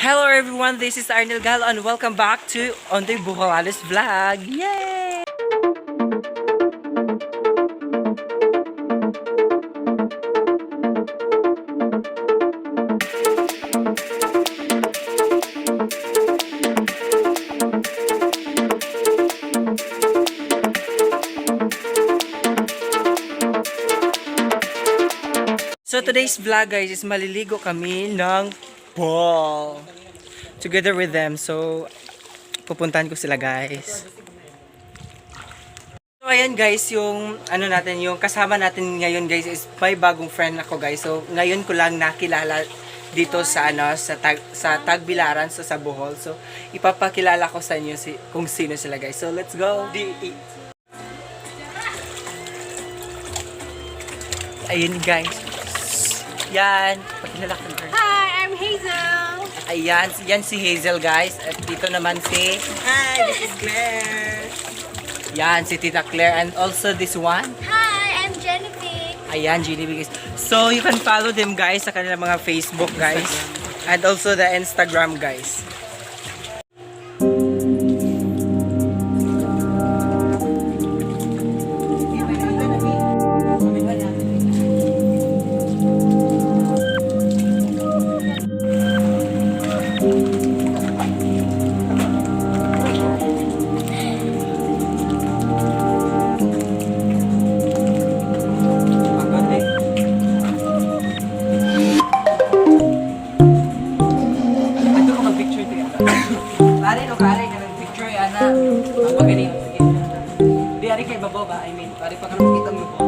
Hello everyone, this is Arnel, Galo, and welcome back to Onddoy Boholano's vlog. Yay! So today's vlog guys is maliligo kami ng pool together with them. So pupuntahan ko sila guys. So ayan guys, yung ano natin, yung kasama natin ngayon guys is may bagong friend ako guys. So ngayon ko lang nakilala dito sa sa Tagbilaran sa Bohol. So ipapakilala ko sa inyo kung sino sila guys. So let's go. Ayun guys. Yan, pakilala ko na. Hi, I'm Hazel. Ayan, yan si Hazel guys. At dito naman si... Hi, this is Clair. Yan, si Tita Claire. And also this one. Hi, I'm Jennifer. Ayan, GDB guys. So you can follow them guys sa kanilang mga Facebook guys. And also the Instagram guys. I mean, pare pa ka nakikita mo po.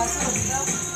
Pasok.